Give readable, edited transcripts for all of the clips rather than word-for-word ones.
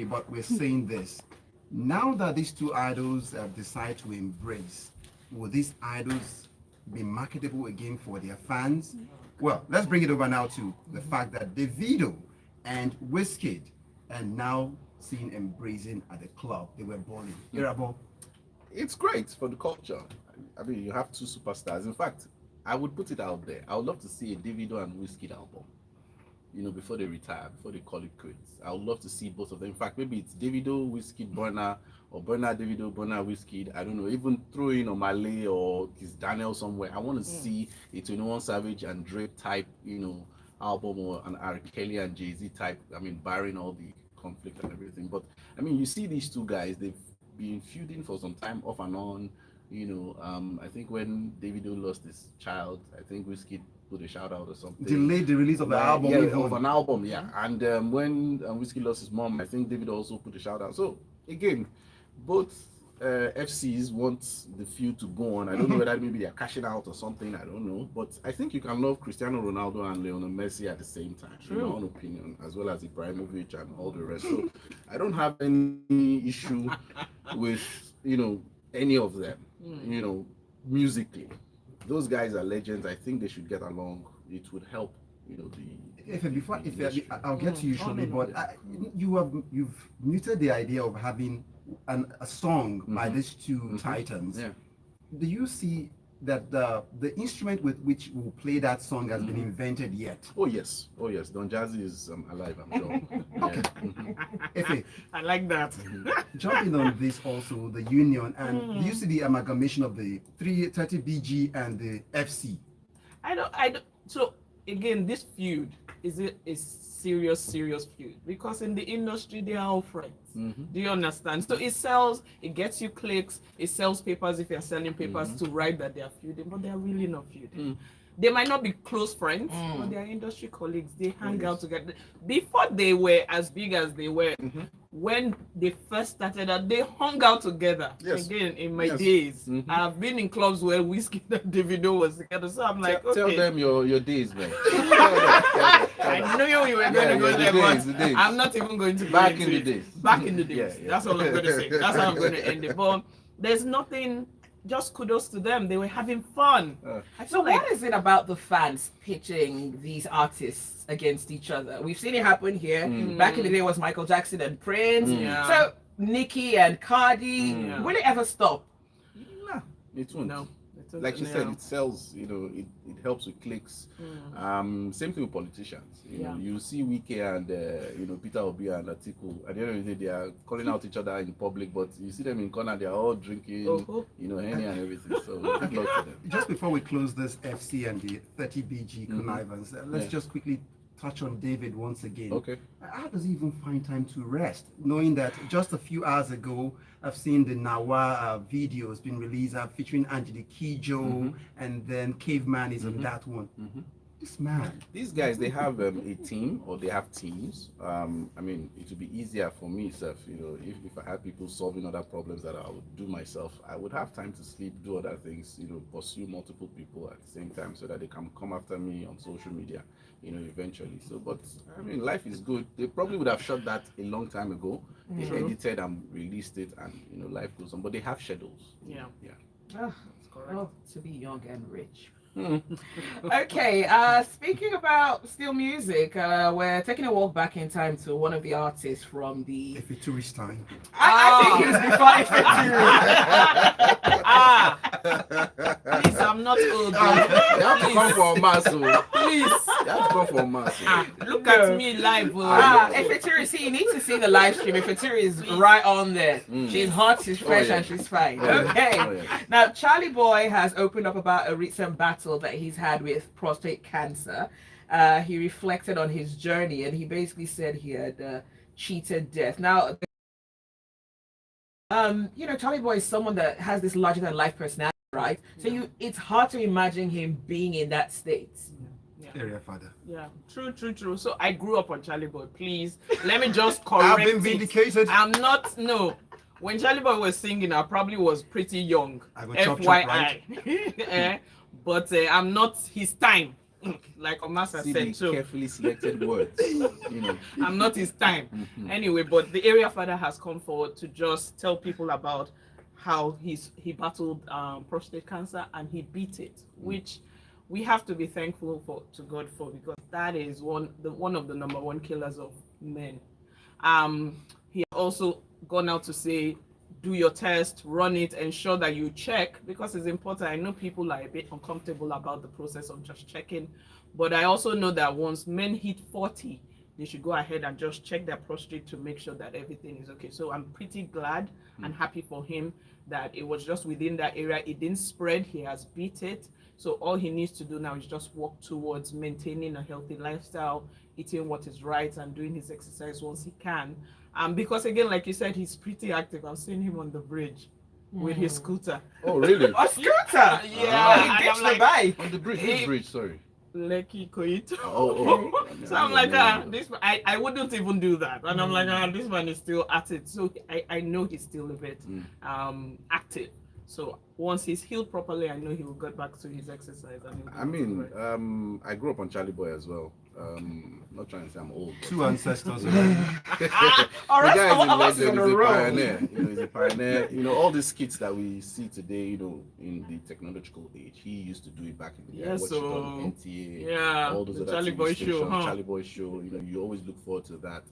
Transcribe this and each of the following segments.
but we're saying this. Now that these two idols have decided to embrace, will these idols be marketable again for their fans? Well, let's bring it over now to the fact that Davido and Wizkid are now seen embracing at the club. They were balling. Irabor? It's great for the culture. I mean, you have two superstars. In fact, I would put it out there. I would love to see a Davido and Wizkid album. Before they retire, before they call it quits. I would love to see both of them. In fact, maybe it's Davido, Wizkid, Burna, or Burna, Davido, Burna, Wizkid. I don't know. Even throw in Omale or Kiss Daniel somewhere. I want to see a 21 Savage and Drake type, album, or an R. Kelly and Jay-Z type. I mean, barring all the conflict and everything. But I mean, you see these two guys. They've been feuding for some time, off and on. I think when Davido lost his child, I think Wizkid put a shout out or something. Delayed the release of the album. Yeah, of an album, yeah. And when Wizkid lost his mom, I think Davido also put a shout out. So again, both FCs want the feud to go on. I don't know whether maybe they're cashing out or something. I don't know. But I think you can love Cristiano Ronaldo and Lionel Messi at the same time, in my own opinion, as well as Ibrahimovic and all the rest. So I don't have any issue with, any of them, musically. Those guys are legends. I think they should get along. It would help, I'll get to you shortly, but you've muted the idea of having a song by these two titans. Yeah. Do you see that the instrument with which we'll play that song has been invented yet? Oh yes. Don Jazzy is alive, I'm sure. Efe, I like that. jumping on this also, the union, and do you see the amalgamation of the 330 BG and the FC? I don't. So again, this feud is a serious feud, because in the industry they are all friends. Do you understand? So it gets you clicks, it sells papers if you're selling papers to write that they are feuding, but they are really not feuding. They might not be close friends, but they are industry colleagues. They hang out together. Before they were as big as they were, when they first started out, they hung out together. Yes. Again, in my days, I've been in clubs where Wizkid and Davido was together. So I'm like, okay. Tell them your days, man. I knew you were going to go there, but I'm not even going to go Back into in the it. days. Back in the days. Yeah. That's all I'm going to say. That's how I'm going to end it. But there's nothing. Just kudos to them. They were having fun. So what is it about the fans pitching these artists against each other? We've seen it happen here. Back in the day was Michael Jackson and Prince. So Nicki and Cardi. Will it ever stop? Nah, it won't. No. Like you said, it sells, it helps with clicks. Same thing with politicians. You see Wike and Peter Obi and Atiku. At the end of the day, they are calling out each other in public, but you see them in corner, they are all drinking, Henny and everything. So good luck to them. Just before we close this FC and the 30 BG connivance, let's just quickly touch on David once again. Okay. How does he even find time to rest, knowing that just a few hours ago I've seen the Nawa videos being released featuring Angelique Kidjo, and then Caveman is on that one. This man. These guys, they have a team, or they have teams. I mean, it would be easier for me, if I had people solving other problems that I would do myself, I would have time to sleep, do other things, pursue multiple people at the same time, so that they can come after me on social media, eventually. So, but I mean, life is good. They probably would have shot that a long time ago. They edited and released it, and life goes on. But they have schedules. Yeah. That's correct. Oh, to be young and rich. Okay, speaking about still music, we're taking a walk back in time to one of the artists from the Efeture time. I think it was before Efeture. Please, I'm not old. You have to come for a mass. Please. You have to come for a mass. Look at me live. Efeture, see, you need to see the live stream. Efeture is right on there. She's hot, she's fresh, and she's fine. Okay. Now, Charlie Boy has opened up about a recent battle that he's had with prostate cancer. He reflected on his journey, and he basically said he had cheated death. Now, Charlie Boy is someone that has this larger than life personality, right? So it's hard to imagine him being in that state. Area father. Yeah, true. So I grew up on Charlie Boy. Please, let me just correct I've been vindicated. I'm not, no. When Charlie Boy was singing, I probably was pretty young. I got chop, FYI. But I'm not his time. like Omasa See said. the So carefully selected words. You know. I'm not his time. Mhm. Anyway, but the area father has come forward to just tell people about how he battled prostate cancer and he beat it, which we have to be thankful to God for, because that is one of the number one killers of men. He also gone out to say, do your test, run it, ensure that you check, because it's important. I know people are a bit uncomfortable about the process of just checking, but I also know that once men hit 40, they should go ahead and just check their prostate to make sure that everything is okay. So I'm pretty glad and happy for him that it was just within that area. It didn't spread. He has beat it. So all he needs to do now is just work towards maintaining a healthy lifestyle, eating what is right, and doing his exercise once he can. Because again, like you said, he's pretty active. I've seen him on the bridge with his scooter. Oh, really? A scooter. Yeah, He ditched the bike. On the bridge. Which bridge? Sorry. Lekki Koito. Oh. So I'm like, this I wouldn't even do that. And I'm like, this man is still at it. So I know he's still a bit active. So once he's healed properly, I know he will get back to his exercise. And I grew up on Charlie Boy as well. Not trying to say I'm old. Two ancestors. All The right, guy some of us is a in legend, a he's a row. pioneer. He's a pioneer. All these skits that we see today, in the technological age, he used to do it back in the day. Yeah, Watch it on NTA, yeah, all those the other Charlie TV Boy stations, show, huh? Charlie Boy show. You always look forward to that.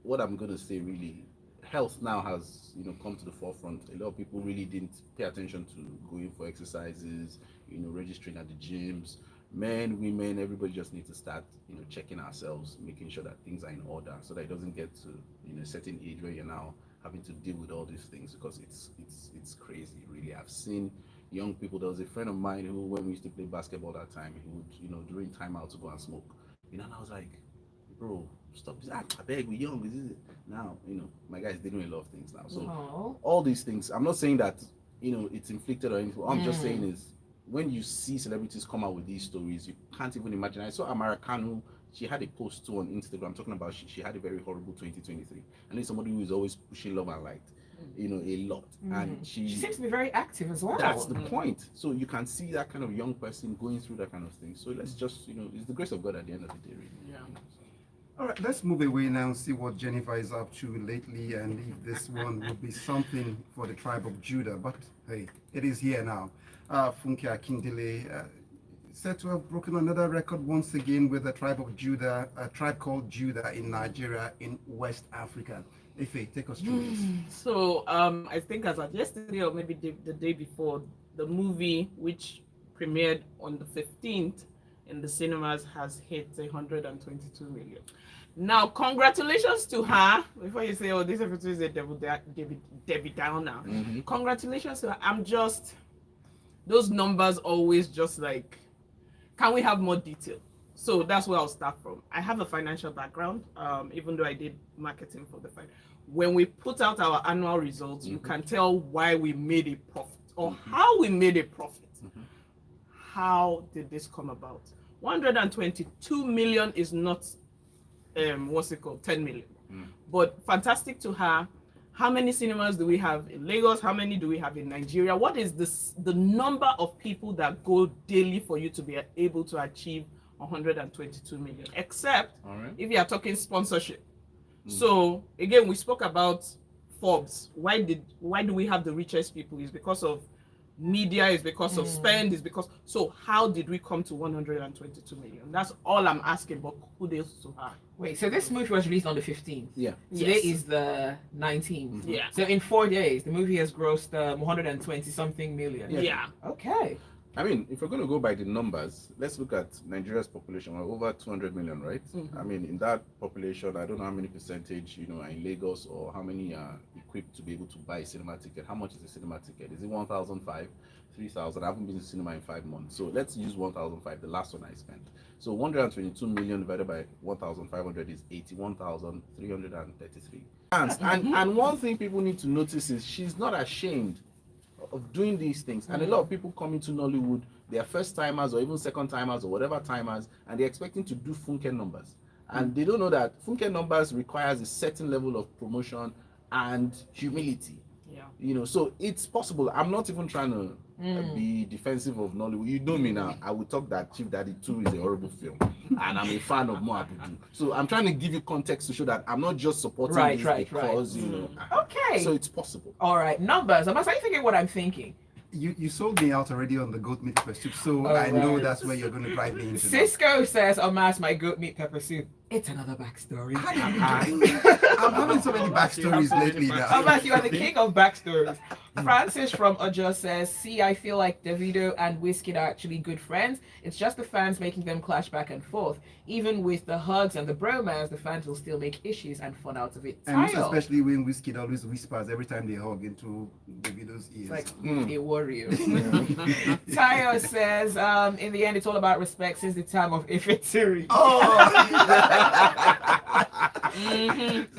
What I'm gonna say, really, health now has come to the forefront. A lot of people really didn't pay attention to going for exercises, registering at the gyms. Men, women, everybody just needs to start, checking ourselves, making sure that things are in order, so that it doesn't get to a certain age where you're now having to deal with all these things, because it's crazy, really. I've seen young people. There was a friend of mine who, when we used to play basketball that time, he would, during timeout, to go and smoke. And I was like, bro, stop this. I beg, we're young. This is it. Now, my guy is dealing with a lot of things now. So all these things, I'm not saying that, it's inflicted or anything. What I'm just saying is, when you see celebrities come out with these stories, you can't even imagine. I saw Amara Kanu. She had a post too on Instagram talking about she had a very horrible 2023. And it's somebody who is always pushing love and light, a lot. And She seems to be very active as well. that's the point. So you can see that kind of young person going through that kind of thing. So let's just, it's the grace of God at the end of the day, really. Yeah. All right, let's move away now and see what Jennifer is up to lately, and if this one would be something for the tribe of Judah. But hey, it is here now. Funke Akindele said to have broken another record once again with the tribe of Judah, a tribe called Judah in Nigeria, in West Africa. Ife, take us through this. So I think as of yesterday or maybe the day before, the movie, which premiered on the 15th in the cinemas, has hit 122 million. Now, congratulations to her. Before you say, oh, this episode is a Debbie Downer. Congratulations to her. Those numbers always just like, can we have more detail? So that's where I'll start from. I have a financial background, even though I did marketing for the fight. When we put out our annual results, you can tell why we made a profit or how we made a profit. How did this come about? 122 million is not, 10 million. But fantastic to her. How many cinemas do we have in Lagos? How many do we have in Nigeria? What is the number of people that go daily for you to be able to achieve 122 million? Except if you are talking sponsorship. So again, we spoke about Forbes. Why do we have the richest people? Is because of media, is because of spend, is because. So how did we come to 122 million? That's all I'm asking, but kudos to her. Wait, so this movie was released on the 15th. Yeah. Today is the 19th. Yeah. So in 4 days, the movie has grossed 120 something million. Yeah. Okay. I mean, if we're going to go by the numbers, let's look at Nigeria's population. We're over 200 million, right? I mean, in that population, I don't know how many percentage, are in Lagos, or how many are equipped to be able to buy a cinema ticket. How much is a cinema ticket? Is it 1,005, 3,000? I haven't been to cinema in 5 months. So let's use 1,005, the last one I spent. So 122 million divided by 1,500 is 81,333. And one thing people need to notice is she's not ashamed of doing these things. And a lot of people come into Nollywood, they are first timers or even second timers or whatever timers, and they're expecting to do Funke numbers. And they don't know that Funke numbers requires a certain level of promotion and humility. Yeah. You know, so it's possible. I'm not even trying to be defensive of Nollywood. You know me now. I would talk that Chief Daddy 2 is a horrible film, and I'm a fan of Mo Abudu. So I'm trying to give you context to show that I'm not just supporting this because you know. Okay. So it's possible. All right, numbers. Are you thinking what I'm thinking? You sold me out already on the goat meat pepper soup, so I know that's where you're going to drive me into. Cisco says, Omas, my goat meat pepper soup. It's another backstory. I'm having so many backstories lately now. Omas, you are the king of backstories. Francis from Ojo says, see, I feel like Davido and Wizkid are actually good friends. It's just the fans making them clash back and forth. Even with the hugs and the bromance, the fans will still make issues and fun out of it. And most especially when Wizkid always whispers every time they hug into Davido's ears. It's like a warrior. Tayo says, in the end, it's all about respect since the time of Efeture.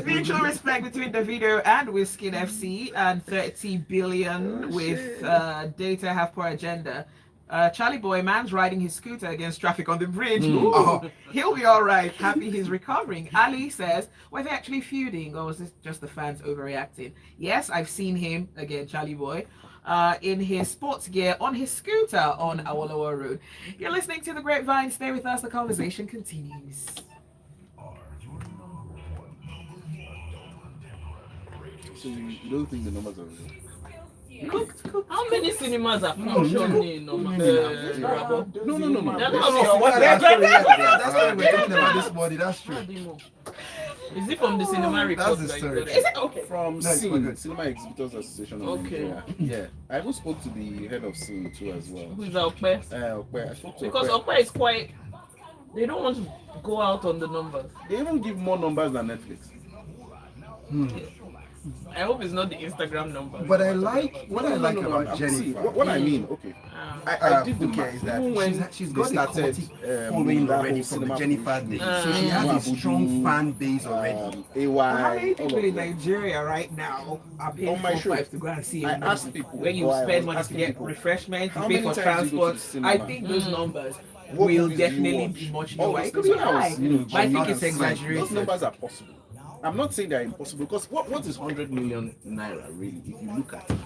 Mutual respect between Davido and Wizkid FC, and 30 billion with data have poor agenda. Charlie Boy, man's riding his scooter against traffic on the bridge. He'll be all right. Happy he's recovering. Ali says, were they actually feuding, or was this just the fans overreacting? Yes, I've seen him, again, Charlie Boy, in his sports gear on his scooter on Awolowo Road. You're listening to The Grapevine. Stay with us. The conversation continues. So you don't think the numbers are real? How many cinemas are functioning in Irabor? No. That's what we're talking about this morning. That's true. Is it from the cinema report? That's the story. Is it okay? From SIN, Cinema Exhibitors Association of Nigeria. Yeah. I even spoke to the head of SIN too as well. Who is Okpe? Okpe. I spoke to Because Okpe. Okpe is quite. They don't want to go out on the numbers. They even give more numbers than Netflix. I hope it's not the Instagram number. But I like what I like about See, Jennifer. what I mean, okay. I did the is that even when she's they got started following that already whole from the cinema Jennifer promotion. days. So she has a strong fan base already. How many AY, people in Nigeria right now are paying On my show, 4-5 to go and see I a movie? asked people, When you why I spend was money to asking get people, refreshment, how you pay many for times do you go to transport, the cinema? I think those numbers What will movies do you definitely watch? be much All lower. those It could things be when I was, high, you know, but I think not it's as much. Those exaggerated. numbers are possible. I'm not saying they're impossible because what is 100 million naira really if you look at it?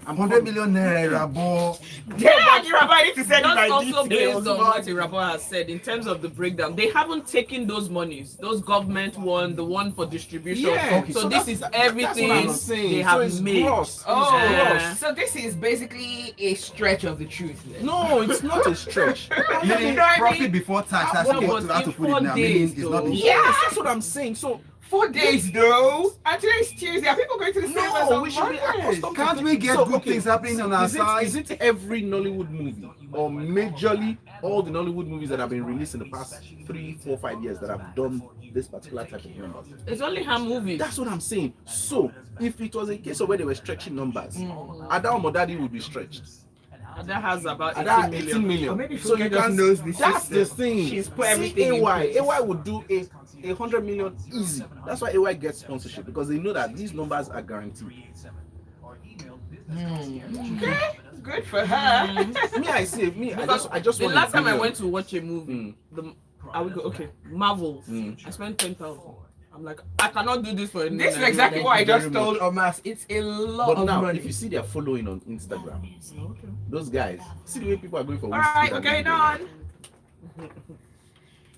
100 million naira, Irabor. Yeah, you're about to send That's my also details. based on what Irabor has said in terms of the breakdown. They haven't taken those monies, those government one, the one for distribution. Yeah, so, so this that's- is that's everything what I'm saying. they So have it's made. gross. It's Yeah. So this is basically a stretch of the truth. Then. No, it's not a stretch. Meaning You know what I profit mean? before tax. That's Well, what but how to in put it 4 now. days, Meaning it's not though. the Yes, that's what I'm saying. So 4 days though. And today's Tuesday. Are people going to the cinemas no, on we should be Monday? accustomed. Can't to we get so, good okay, things happening on our side? Is it every Nollywood movie or majorly all the Nollywood movies that have been released in the past 3, 4, 5 years that have done this particular type of numbers? It's only her movie. That's what I'm saying. So if it was a case of where they were stretching numbers, Ada Omodadi would be stretched. That has about Ada 18 18 million. million. Or maybe So you Funke just can knows the that's the system. thing. She's put See everything in AY. place. AY would do a 100 million easy. That's why AY gets sponsorship because they know that these numbers are guaranteed. Okay, good for her. Me, I say me. I just The want last a time I billion. went to watch a movie, Marvel, Mm. I spent 10,000. I'm like, I cannot do this for any. This is Nigerian exactly movie. what I just Very told Omas. It's a lot But of now, money. if you see their following on Instagram, Okay. those guys, see the way people are going for. All right, Wizkid we're and going Davido. on.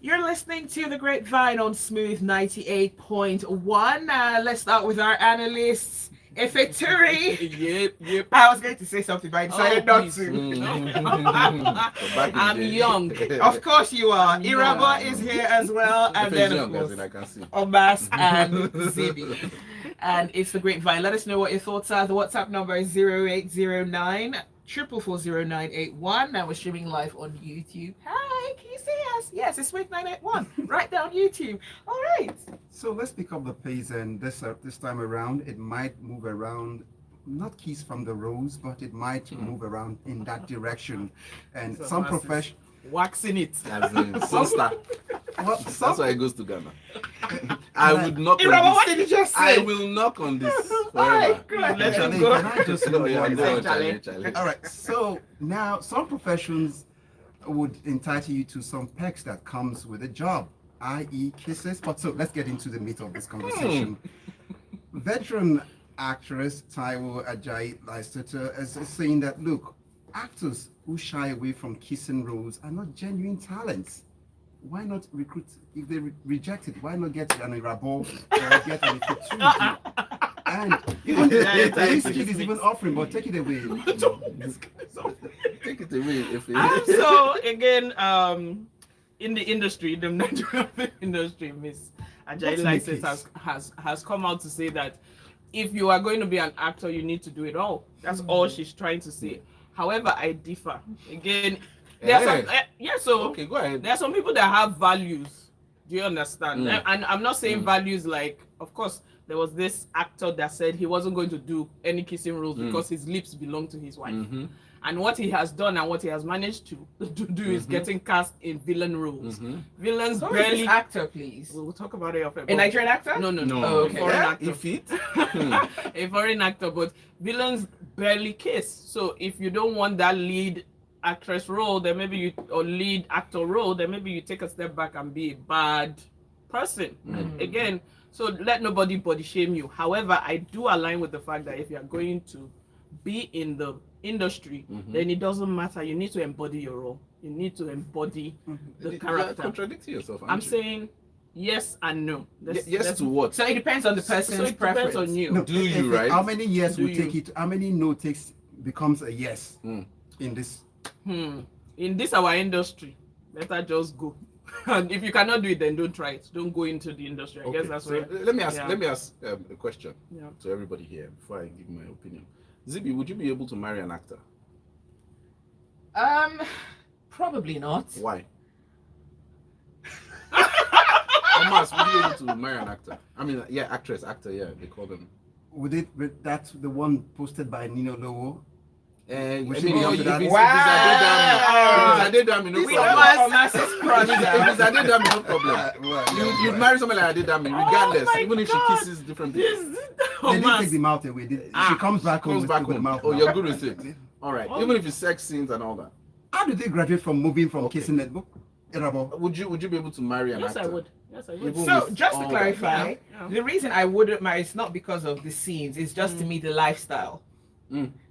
You're listening to The Grapevine on Smooth 98.1. Let's start with our analysts. Efeture. Yep. I was going to say something, but I decided not please. to. Back in I'm the day. young. Of course you are. Yeah. Irabor is here as well. And If then, it's of young, as course, in I can see. Omas and Zibby. And it's The Grapevine. Let us know what your thoughts are. The WhatsApp number is 0809 4440981. And we're streaming live on YouTube. Hi, can you see us? Yes, it's Smooth 981. Right down YouTube. All right. So let's pick up the pace, and this time around, it might move around, not Kiss from the Rose, but it might move around in that direction. And So some masses. profession, Waxing it. As in, Sunsta. well, That's some, why it goes to Ghana. I would knock Irabor, on what this. did you just I say? will knock on this Alright, forever. good. Let Charlie, him go. can I just know Yeah, one go on, thing? Charlie. All right, so now some professions would entitle you to some perks that comes with a job, i.e. kisses. But so let's get into the meat of this conversation. Veteran actress Taiwo Ajayi Leicester is saying that, look, actors who shy away from kissing roles are not genuine talents. Why not recruit? If they reject it, why not get an Irabor or get an Efeture? And even Wizkid is even offering, but take it away. Take it away. If So again, in the industry, the Nigerian film industry, Miss Ajayi License has come out to say that if you are going to be an actor, you need to do it all. That's all she's trying to say. However, I differ. Again, there are some, so okay, go ahead. There are some people that have values. Do you understand? And I'm not saying values like, of course, there was this actor that said he wasn't going to do any kissing roles because his lips belong to his wife. And what he has done and what he has managed to do is getting cast in villain roles. Villains Who is barely. this actor, please? We'll talk about it after. A Nigerian actor? No. Oh, okay. A foreign actor. If it, A foreign actor, but villains barely kiss. So if you don't want that lead actress role, then maybe you, or lead actor role, then maybe you take a step back and be a bad person. And again, so let nobody body shame you. However, I do align with the fact that if you are going to be in the industry, then it doesn't matter. You need to embody your role. You need to embody the you are character. contradicting yourself. I'm saying yes and no. Yes to what? So it depends on the person's so it preference. depends on you. No, Do you, right? How many years Do will you? take it? How many no takes becomes a yes in this? In this our industry, better just go. And if you cannot do it, then don't try it. Don't go into the industry. I guess that's so where. let me ask a question Yeah. to everybody here before I give my opinion. Zibby, would you be able to marry an actor? Probably not. Why? Omas, would you be able to marry an actor? I mean, yeah, actress, actor, yeah, they call them. Would that's the one posted by Nino Lowo? And We I should mean, be up if to that. it's Wow. Adedami, no We problem. are massive If crusher. it's Adedami, no problem. You'd marry someone like Adedami, regardless, my even if she God. kisses different people. They didn't take the mouth away. She comes back home. Comes with back the home. mouth. Oh, now. you're good with it. All right. Even if it's sex scenes and all that. How did they graduate from moving from kissing that book? Irabor. Would you be able to marry an Yes, actor? I would. Yes, I would. Even So with just to all clarify, Yeah. the reason I wouldn't marry is not because of the scenes. It's just to me the lifestyle.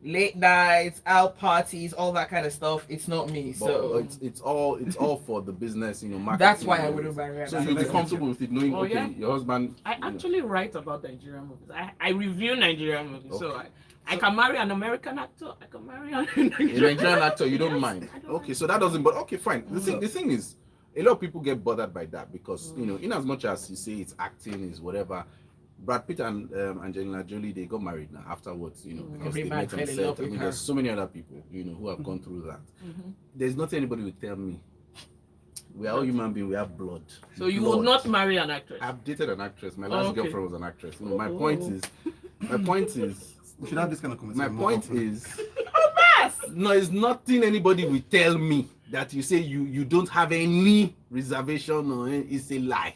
Late nights, out parties, all that kind of stuff. It's not me. But So it's all for the business, marketing. that's why I wouldn't marry an So actor. you'll be comfortable with it, knowing Oh, okay, yeah. your husband. I actually write about Nigerian movies. I review Nigerian movies. So Okay. I can marry an American actor. I can marry a A Nigerian actor, you don't Yes, mind. I don't Okay, mind. so that doesn't. But okay, fine. The thing is, a lot of people get bothered by that because in as much as you say it's acting is whatever. Brad Pitt and Angelina Jolie, they got married now afterwards, because Every they man met fell on in set. love I with mean, her. there's so many other people, who have gone through that. There's nothing anybody will tell me. We are all human beings. We have blood. So you Blood. will not marry an actress. I've dated an actress. My last okay. girlfriend was an actress. My point is, We should have this kind of my conversation. more point often. is, no, it's nothing anybody will tell me that you say you don't have any reservation or it's a lie.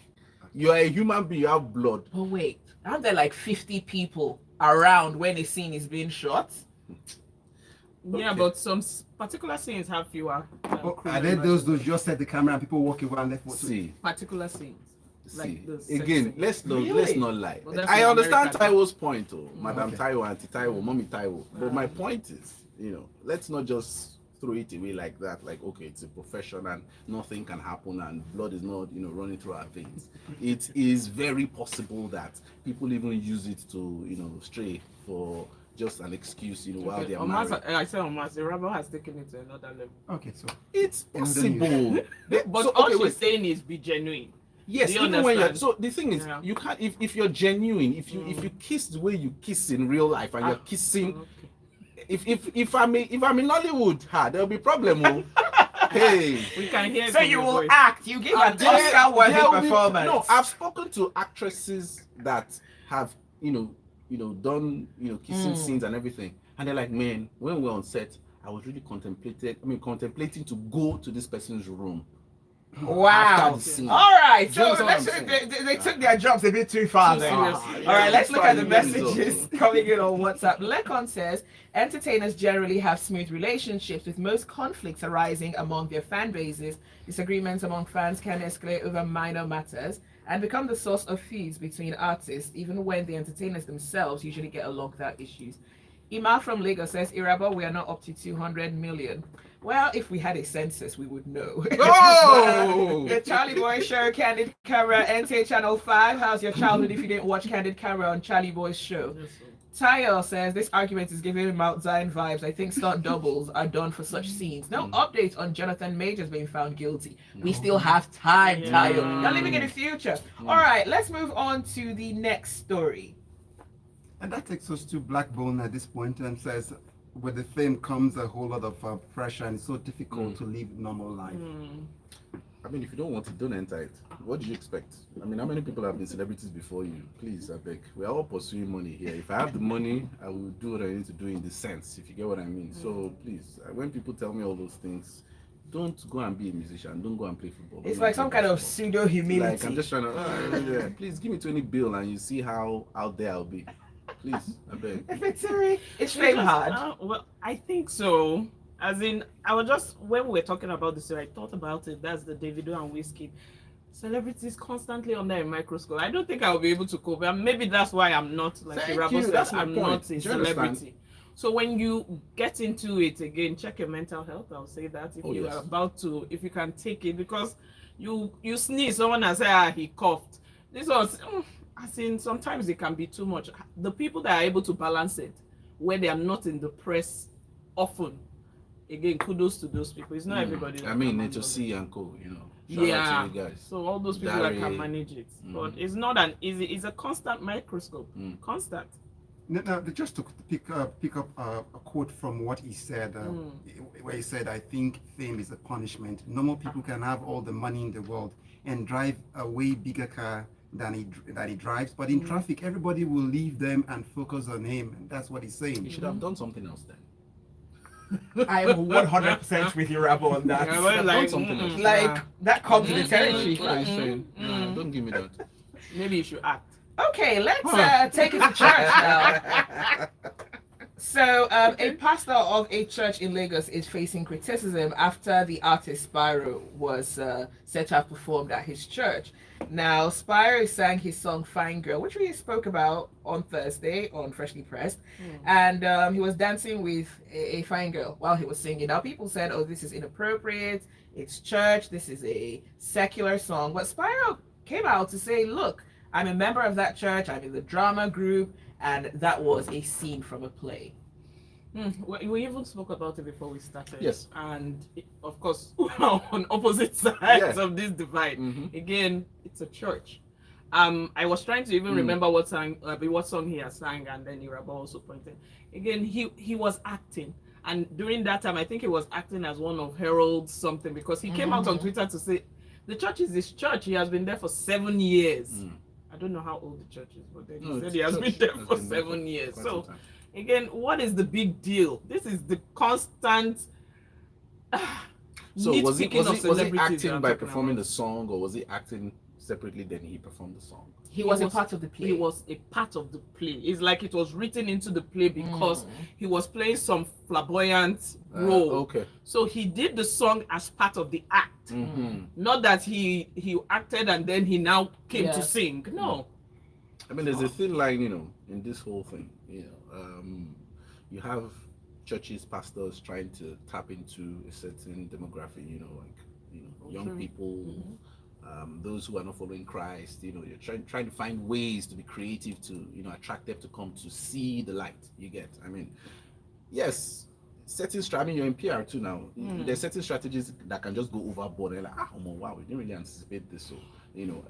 You are a human being. You have blood. But wait, aren't there like 50 people around when a scene is being shot? Yeah, Okay. but some particular scenes have fewer. Crew Are they members. those just set the camera and people walk around left? See, particular scenes? Like the sex again, scene. let's Really? not lie. Well, that's I an understand American Taiwo's point, Madam Okay. Taiwo, Auntie Taiwo, Mommy Taiwo. But my point is, let's not just throw it away like that. Like, okay, it's a profession and nothing can happen and blood is not, running through our veins. It is very possible that people even use it to, stray for just an excuse, while Okay, they're married. I said Omatseye, Irabor has taken it to another level. Okay, so It's You know, possible. But So, all okay, she's wait. saying is be genuine. Yes, Do you even when you're understand? so the thing is Yeah. you can't if you're genuine, if you kiss the way you kiss in real life and you're kissing Okay. if I'm in Nollywood, there'll be problem. Hey. We can hear. it So from you your will voice. act. You give an There Oscar-worthy will be- performance. No, I've spoken to actresses that have done kissing scenes and everything, and they're like, man, when we're on set, I was really contemplating to go to this person's room. Wow. After the scene. All right. Do you So understand what I'm they took their jobs a bit too far Too then. seriously. All right, let's look at the That's fine. messages coming in on WhatsApp. Lekon says, entertainers generally have smooth relationships with most conflicts arising among their fan bases. Disagreements among fans can escalate over minor matters and become the source of fees between artists, even when the entertainers themselves usually get along without issues. Ima from Lagos says, Irabor, we are not up to 200 million. Well, if we had a census, we would know. Oh! The Charlie Boy Show, Candid Camera, NTA Channel 5. How's your childhood if you didn't watch Candid Camera on Charlie Boy's show? Tayo says, this argument is giving Mount Zion vibes. I think stunt doubles are done for such scenes. No update on Jonathan Majors being found guilty. We still have time, Tayo. You're living in the future. All right, let's move on to the next story. And that takes us to Blackbone at this point and says, with the fame comes a whole lot of pressure and it's so difficult to live normal life. I mean, if you don't want it, don't enter it. What do you expect? I mean, how many people have been celebrities before you? Please, I beg. We are all pursuing money here. If I have the money, I will do what I need to do in the sense, if you get what I mean. So please, when people tell me all those things, don't go and be a musician. Don't go and play football. It's like some kind of pseudo humility. Like, I'm just trying to, please give me 20 bill and you see how out there I'll be. Please, I beg. Efeture, it's fame hard. Well, I think so. As in, I was just, when we were talking about this, I thought about it. That's the Davido and Wizkid. Celebrities constantly under a microscope. I don't think I'll be able to cope. And maybe that's why I'm not, like Irabor said, that's my I'm point. not a celebrity. So when you get into it again, check your mental health. I'll say that if you are about to, if you can take it, because you sneeze, someone has said, he coughed. This was, as in, sometimes it can be too much. The people that are able to balance it, where they are not in the press often, again, kudos to those people. It's not everybody. I mean, H.O.C. and co, you know. Shout out to you guys. So all those people that can manage it. But it's not an easy, it's a constant microscope. Constant. Now, just to pick up a quote from what he said, where he said, I think fame is a punishment. Normal people can have all the money in the world and drive a way bigger car than he drives, but in traffic, everybody will leave them and focus on him. And that's what he's saying. You should have done something else then. I am 100% with you, Irabor, on that. Like that comes with the territory. Don't give me that. Maybe you should act. Okay, let's take it to church now. So, a pastor of a church in Lagos is facing criticism after the artist Spyro was said to have performed at his church. Now, Spyro sang his song Fine Girl, which we spoke about on Thursday on Freshly Pressed, and he was dancing with a fine girl while he was singing. Now, people said, oh, this is inappropriate, it's church, this is a secular song. But Spyro came out to say, look, I'm a member of that church, I'm in the drama group, and that was a scene from a play. We even spoke about it before we started. Yes. And of course, on opposite sides of this divide. Again, it's a church. I was trying to even remember what song he has sang, and then Irabor also pointed. Again, he was acting. And during that time, I think he was acting as one of Harold's something, because he came out on Twitter to say, the church is his church. He has been there for 7 years. I don't know how old the church is, but then he said he has been there for 7 years. So again, what is the big deal? This is the constant so was he nitpicking acting by performing the song, or was he acting separately then he performed the song? He was a part of the play. He was a part of the play. It's like it was written into the play because he was playing some flamboyant role. Okay. So he did the song as part of the act. Not that he acted and then he now came to sing. No. I mean, there's a thin line, you know, in this whole thing. You know, you have churches, pastors trying to tap into a certain demographic. You know, like young people. Those who are not following Christ, you know, you're trying to find ways to be creative to, you know, attract them to come to see the light. You get, I mean, yes, I mean, you're in PR too now. There's certain strategies that can just go overboard. They're like, wow, we didn't really anticipate this. So, you know,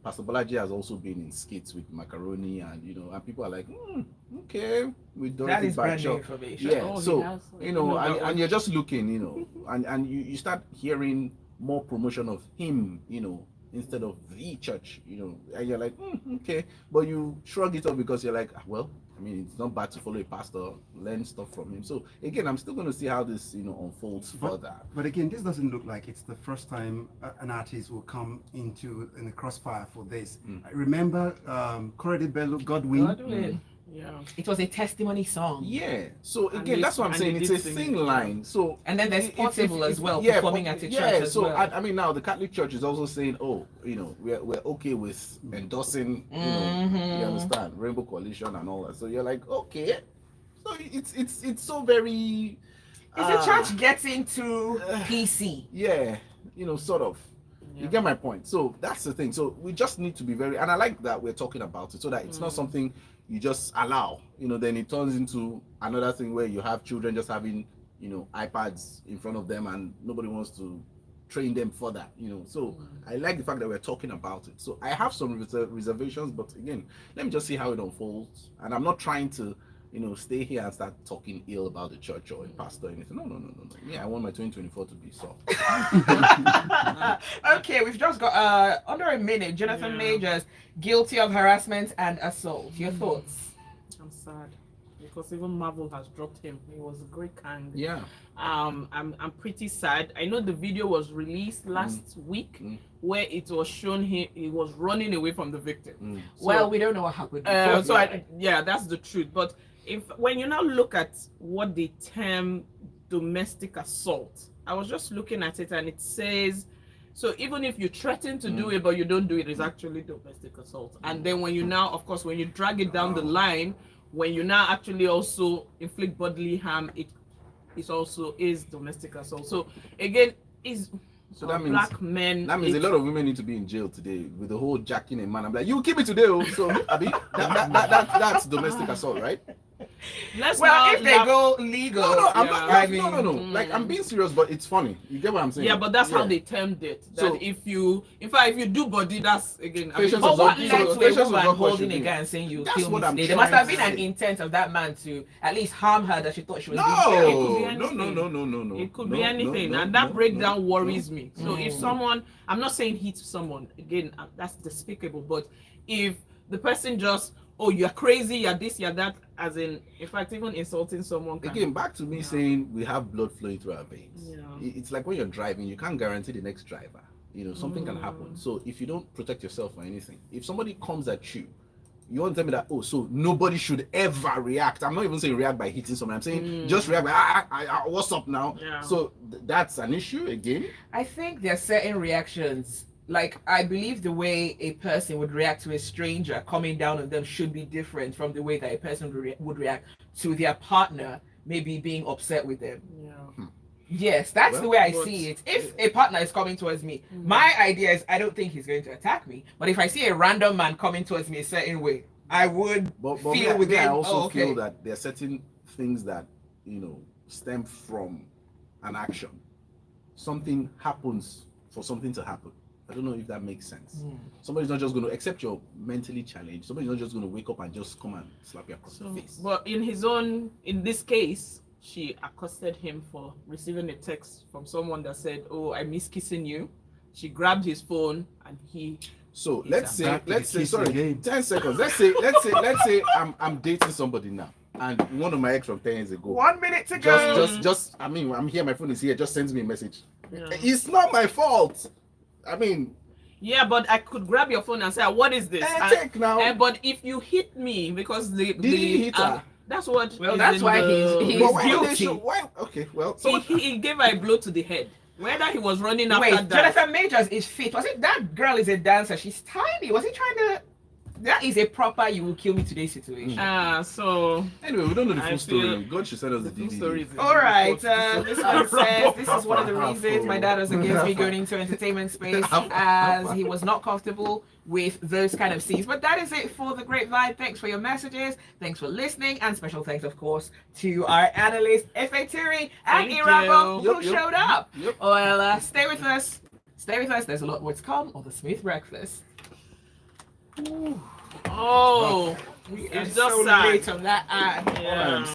Pastor Bolaji has also been in skits with Macaroni, and you know, and people are like, okay, we don't. That is brand new information. Yeah, so you know, and you're just looking, you know, and you start hearing more promotion of him, you know, instead of the church, you know, and you're like, okay, but you shrug it off because you're like, well, I mean, it's not bad to follow a pastor, learn stuff from him. So again, I'm still going to see how this, you know, unfolds further. But again, this doesn't look like it's the first time an artist will come in the crossfire for this. I remember Correde Bello, Godwin. Yeah. It was a testimony song. Yeah. So And again, they- that's what I'm and saying. they It's did a sing sing it. line. So And then there's if- Portable if- as well, yeah, performing at a church yeah. as So well. I mean, now the Catholic Church is also saying, oh, you know, we're okay with endorsing, you know, you understand, Rainbow Coalition and all that. So you're like, okay. So it's so very. Is the church getting too PC? Yeah, you know, sort of. You get my point. So that's the thing. So we just need to be very, and I like that we're talking about it, so that it's not something you just allow. You know, then it turns into another thing where you have children just having, you know, iPads in front of them, and nobody wants to train them for that. You know, so I like the fact that we're talking about it. So I have some reservations, but again, let me just see how it unfolds. And I'm not trying to, you know, stay here and start talking ill about the church or a pastor or anything. No. Yeah, I want my 2024 to be soft. Okay, we've just got under a minute. Jonathan Majors, guilty of harassment and assault. Your thoughts? I'm sad because even Marvel has dropped him. He was a great kind. Yeah. I'm pretty sad. I know the video was released last week where it was shown he was running away from the victim. So, Well, we don't know what happened. yeah, that's the truth. But when you now look at what they term domestic assault, I was just looking at it and it says, so even if you threaten to do it but you don't do it, it's actually domestic assault. And then when you now, of course, when you drag it down the line, when you now actually also inflict bodily harm, it also is domestic assault. So again, So that means black men. That means a lot of women need to be in jail today with the whole jacking a man. I'm like, you keep it today, oh. So Abi, that's domestic assault, right? Well, if they go legal, No. Like, I'm being serious, but it's funny. You get what I'm saying? Yeah, but that's how they termed it. That So- if you do body, that's again. Patience But is what not- led to patience a is woman not holding a questioning. gun and saying you That's kill me what I'm today? There must trying have to been an say. intent of that man to at least harm her that she thought she was being killed. No. It could be anything, and that breakdown worries me. So if someone, I'm not saying hit someone again, that's despicable. But if the person just, oh, you're crazy, you're this, you're that, as in fact, even insulting someone. Again, back to me saying we have blood flowing through our veins. Yeah. It's like when you're driving, you can't guarantee the next driver. You know, something can happen. So if you don't protect yourself or anything, if somebody comes at you, you want to tell me that, oh, so nobody should ever react. I'm not even saying react by hitting someone. I'm saying just react by, what's up now? Yeah. So that's an issue again. I think there are certain reactions. Like, I believe the way a person would react to a stranger coming down on them should be different from the way that a person would react to their partner maybe being upset with them. Yeah. Yes, that's the way I but- see it. If a partner is coming towards me, my idea is I don't think he's going to attack me. But if I see a random man coming towards me a certain way, I would But feel me, within. I also oh, okay. feel that there are certain things that, you know, stem from an action. Something happens for something to happen. I don't know if that makes sense. Somebody's not just going to, except you're mentally challenged, somebody's not just going to wake up and just come and slap you across the face. But in this case, she accosted him for receiving a text from someone that said, "Oh, I miss kissing you." She grabbed his phone and he. So let's say, Back to the kiss sorry, again. 10 seconds. Let's say I'm dating somebody now, and one of my ex from 10 years ago. 1 minute to go. Just. I mean, I'm here. My phone is here. Just sends me a message. Yeah. It's not my fault. I mean, Yeah, but I could grab your phone and say, "What is this?" take now. But if you hit me, because Did he hit her? That's what. Well, is that's in why the- he's But why would they guilty. show- why? Okay, well, He gave her a blow to the head. Whether he was running after Wait, that. Jonathan Majors is fit. Was it that girl is a dancer? She's tiny. Was he trying to? That is a proper "you will kill me today" situation. So anyway, we don't know the I full story. feel- God should send us the the full DVD. story is All right, in the this one says this is one of the reasons my dad was against me going into entertainment space, as he was not comfortable with those kind of scenes. But that is it for the Grapevine. Thanks for your messages. Thanks for listening, and special thanks, of course, to our analysts Efeture and Thank Irabor, you. who Yep. showed up. Yep. Well, stay with us. Stay with us. There's a lot more to come on the Smooth Breakfast. Oh, We it's are just so sad. late on that ad. Yeah.